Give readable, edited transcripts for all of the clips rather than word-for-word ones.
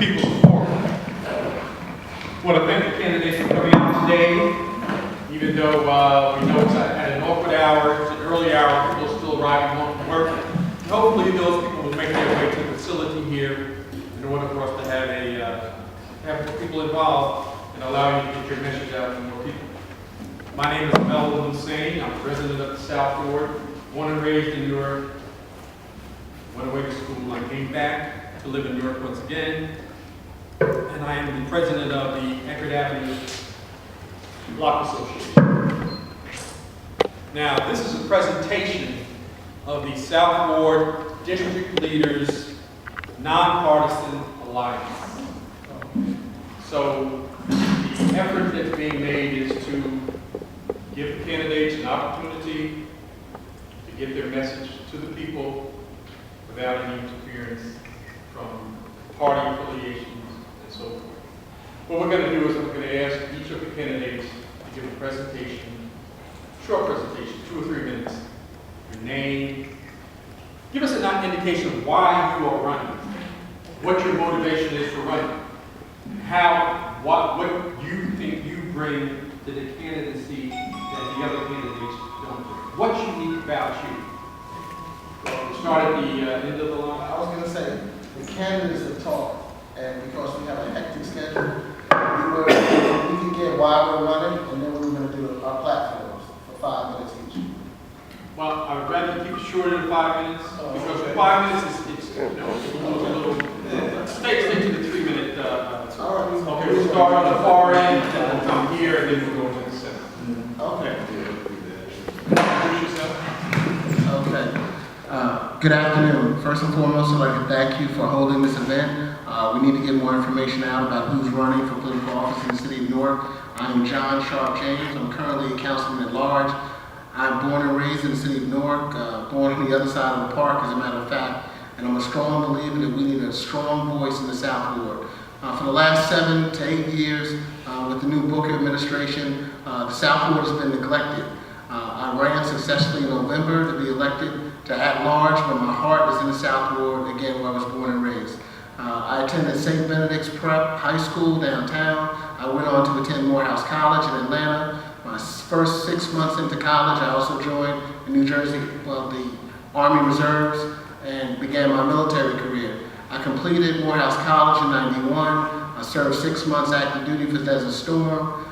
people support. I want to thank the candidates for coming out today, even though we know it's at an awkward hour, it's an early hour, people are still arriving home from work. And hopefully those people will make their way to the facility here in order for us to have more people involved and allow you to get your message out to more people. My name is Melvin Hussein. I'm president of the South Ward, born and raised in Newark. Went away to school. I came back to live in Newark once again. And I am the president of the Eckerd Avenue Block Association. Now, this is a presentation of the South Ward District Leaders Non-partisan Alliance. So, the effort that's being made is to give the candidates an opportunity to get their message to the people without any interference from party affiliations and so forth. What we're going to do is we're going to ask each of the candidates to give a presentation, short presentation, 2 or 3 minutes, your name, give us an indication of why you are running, what your motivation is for running, what you think you bring to the candidacy that the other candidates don't bring. What's unique about you? We'll start at the end of the line. I was going to say, the candidates have talked, and because we have a hectic schedule, we can get why we're running, and then we're going to do our platforms for 5 minutes each. Well, I would rather keep it shorter than 5 minutes, because 5 minutes is a little, stay to the 3 minute. All right. Okay, we'll start on the far end, and then we'll come here, and then we'll go to the center. Okay. Introduce yourself. Okay. Good afternoon. First and foremost, I'd like to thank you for holding this event. We need to get more information out about who's running for political office in the city of Newark. I'm John Sharp James. I'm currently a councilman at large. I'm born and raised in the city of Newark, born on the other side of the park, as a matter of fact, and I'm a strong believer that we need a strong voice in the South Ward. For the last 7 to 8 years, with the new Booker administration, the South Ward has been neglected. I ran successfully in November to be elected to at-large, but my heart is in the South Ward, again, where I was born and raised. I attended St. Benedict's Prep High School downtown. I went on to attend Morehouse College in Atlanta. My first 6 months into college, I also joined in New Jersey, the Army Reserves, and began my military career. I completed Morehouse College in '91. I served 6 months active duty for Desert Storm.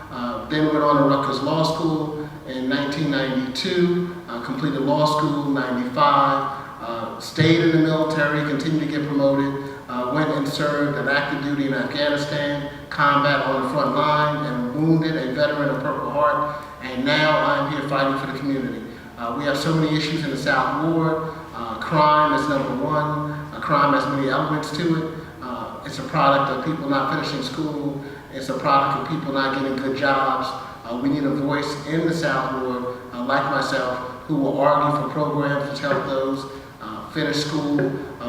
Then went on to Rutgers Law School in 1992. Completed law school in '95. Stayed in the military, continued to get promoted. Went and served an active duty in Afghanistan, combat on the front line, and wounded a veteran of Purple Heart. And now I'm here fighting for the community. We have so many issues in the South Ward. Crime is number one. Crime has many elements to it. It's a product of people not finishing school. It's a product of people not getting good jobs. We need a voice in the South Ward, like myself, who will argue for programs to help those finish school,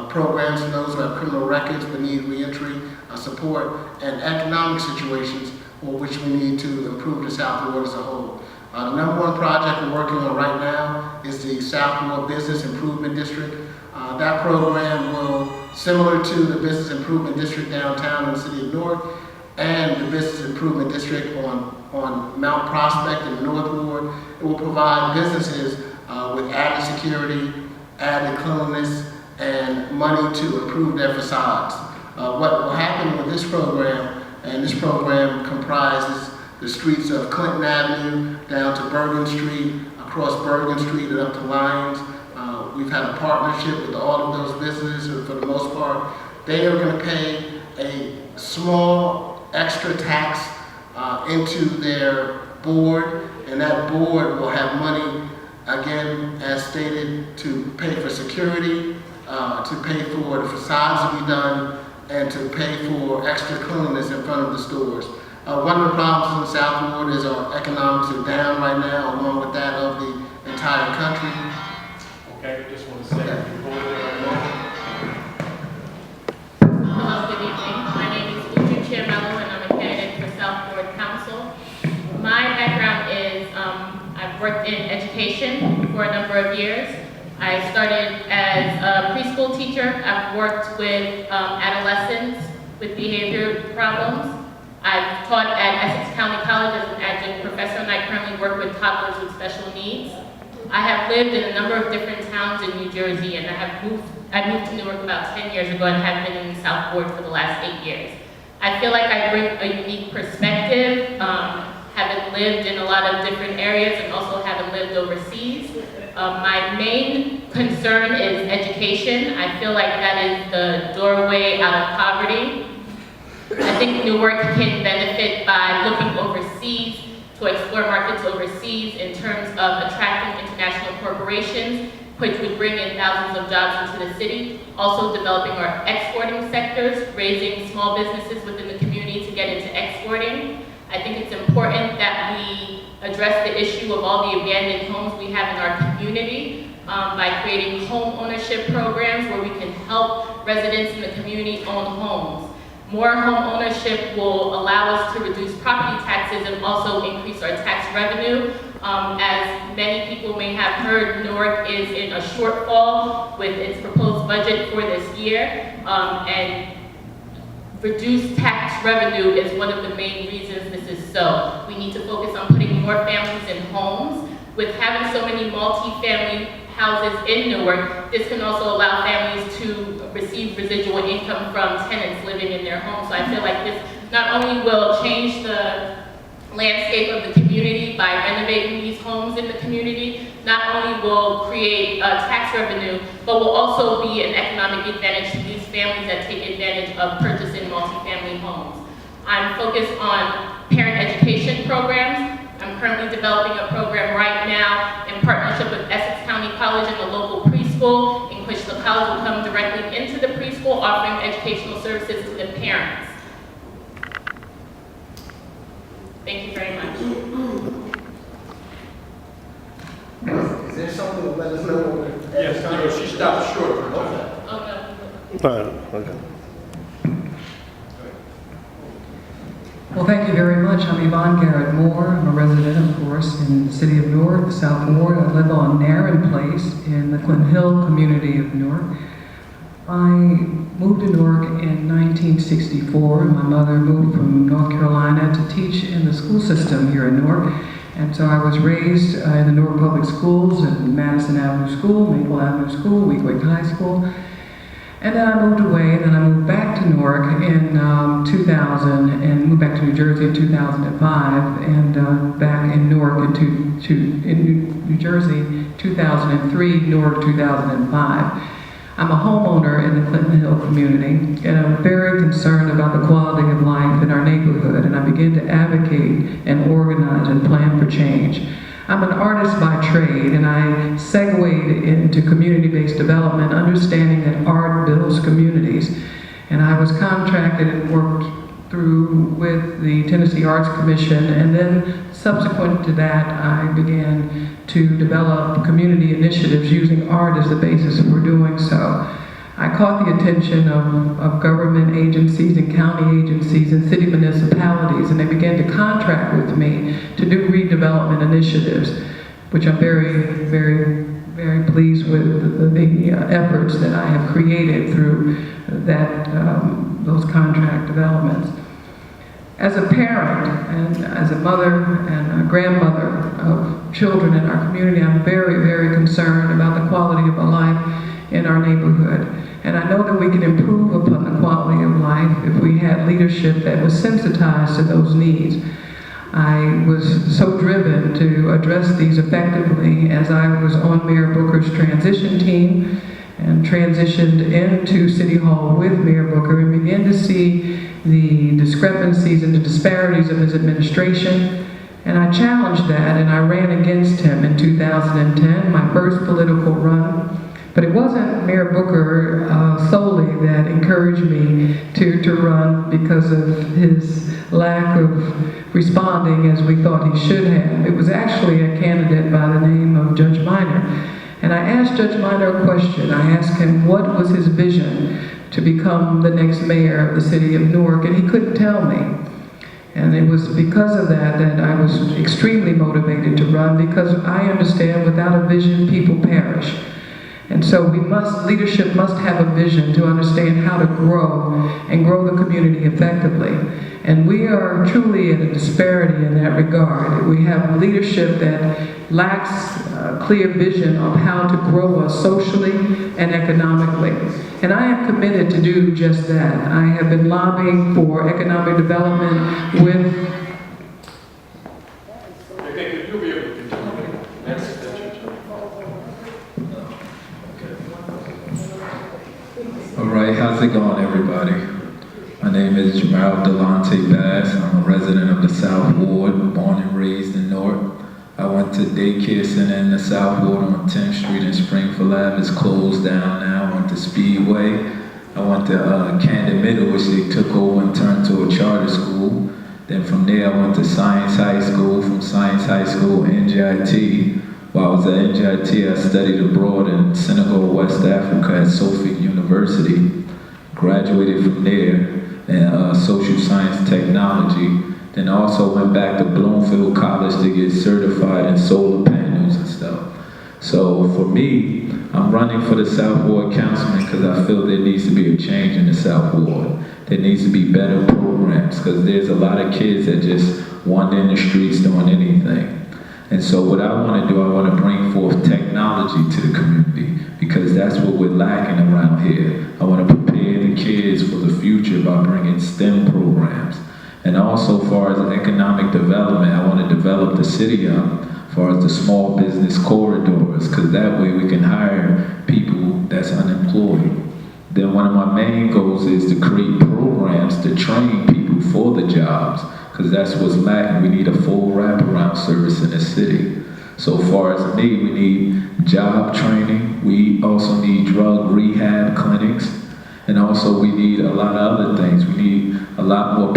programs for those who have criminal records but need reentry support, and economic situations for which we need to improve the South Ward as a whole. The number one project we're working on right now is the South Ward Business Improvement District. That program will, similar to the Business Improvement District downtown in the city of Newark, and the Business Improvement District on Mount Prospect in the North Ward, it will provide businesses with added security, added cleanliness, and money to improve their facades. What will happen with this program, and this program comprises the streets of Clinton Avenue down to Bergen Street, across Bergen Street and up to Lyons. We've had a partnership with all of those businesses for the most part. They are going to pay a small extra tax into their board, and that board will have money, again, as stated, to pay for security, to pay for the facades to be done, and to pay for extra cleanliness in front of the stores. One of the problems in the South Ward is our economics are down right now, along with that of the entire country. Okay, just want to say, Hello, good evening. My name is Uju Chiamello, and I'm a candidate for South Ward Council. My background is I've worked in education for a number of years. I started as a preschool teacher. I've worked with adolescents with behavior problems. I've taught at Essex County College as an adjunct professor, and I currently work with toddlers with special needs. I have lived in a number of different towns in New Jersey, and I moved to Newark about 10 years ago and have been in the South Ward for the last 8 years. I feel like I bring a unique perspective, having lived in a lot of different areas and also having lived overseas. My main concern is education. I feel like that is the doorway out of poverty. I think Newark can benefit by looking overseas to explore markets overseas in terms of attracting international corporations, which would bring in thousands of jobs into the city. Also developing our exporting sectors, raising small businesses within the community to get into exporting. I think it's important that we address the issue of all the abandoned homes we have in our community by creating home ownership programs where we can help residents in the community own homes. More home ownership will allow us to reduce property taxes and also increase our tax revenue. As many people may have heard, Newark is in a shortfall with its proposed budget for this year, and reduced tax revenue is one of the main reasons this is so. We need to focus on putting more families in homes. With having so many multi-family houses in Newark, this can also allow families to receive residual income from tenants living in their homes. So I feel like this not only will change the landscape of the community by renovating these homes in the community, not only will create tax revenue, but will also be an economic advantage to these families that take advantage of purchasing multifamily homes. I'm focused on parent education programs. I'm currently developing a program right now in partnership with Essex County College and the local preschool, in which the college will come directly into the preschool, offering educational services to the parents. Thank you very much. Is there something to let us know? Yes, no, she stopped short for a time. Oh, no. Fine, okay. Well, thank you very much. I'm Yvonne Garrett Moore. I'm a resident, of course, in the city of Newark, the South Ward. I live on Narren Place in the Clinton Hill community of Newark. I moved to Newark in 1964. My mother moved from North Carolina to teach in the school system here in Newark. And so I was raised in the Newark Public Schools, in Madison Avenue School, Maple Avenue School, Weequahic High School. And then I moved away, and then I moved back to Newark in 2000, and moved back to New Jersey in 2005, and back in Newark in New Jersey 2003, Newark 2005. I'm a homeowner in the Clinton Hill community, and I'm very concerned about the quality of life in our neighborhood, and I begin to advocate and organize and plan for change. I'm an artist by trade, and I segued into community-based development, understanding that art builds communities. And I was contracted and worked through with the Tennessee Arts Commission, and then subsequent to that, I began to develop community initiatives using art as the basis for doing so. I caught the attention of government agencies and county agencies and city municipalities, and they began to contract with me to do redevelopment initiatives, which I'm very, very, very pleased with the efforts that I have created through that, those contract developments. As a parent and as a mother and a grandmother of children in our community, I'm very, very concerned about the quality of life in our neighborhood. And I know that we can improve upon the quality of life if we had leadership that was sensitized to those needs. I was so driven to address these effectively as I was on Mayor Booker's transition team and transitioned into City Hall with Mayor Booker and began to see the discrepancies and the disparities of his administration. And I challenged that, and I ran against him in 2010, my first political run. But it wasn't Mayor Booker solely that encouraged me to run because of his lack of responding as we thought he should have. It was actually a candidate by the name of Judge Minor. And I asked Judge Minor a question. I asked him what was his vision to become the next mayor of the city of Newark, and he couldn't tell me. And it was because of that that I was extremely motivated to run, because I understand without a vision, people perish. And so leadership must have a vision to understand how to grow and grow the community effectively. And we are truly at a disparity in that regard. We have leadership that lacks a clear vision of how to grow us socially and economically. And I am committed to do just that. I have been lobbying for economic development with You'll be able to continue. That's your turn. All right, how's it going, everybody? My name is Jamal Delonte Bass. I'm a resident of the South Ward, born and raised in Newark. I went to daycare center in the South Ward on 10th Street in Springfield Ave. It's closed down now. I went to Speedway. I went to Camden Middle, which they took over and turned to a charter school. Then from there, I went to Science High School. From Science High School, NJIT. While I was at NJIT, I studied abroad in Senegal, West Africa at Suffolk University. Graduated from there in social science technology. Then I also went back to Bloomfield College to get certified in solar panels and stuff. So for me, I'm running for the South Ward Councilman because I feel there needs to be a change in the South Ward. There needs to be better programs because there's a lot of kids that just wander in the streets doing anything. And so what I want to do, I want to bring forth technology to the community because that's what we're lacking around here. I want to prepare the kids for the future by bringing STEM programs. And also, as far as economic development, I want to develop the city up as far as the small business corridors, because that way we can hire people that's unemployed. Then one of my main goals is to create programs to train people for the jobs, because that's what's lacking. We need a full wraparound service in the city. So far as me, we need job training. We also need drug rehab clinics. And also we need a lot of other things. We need a lot more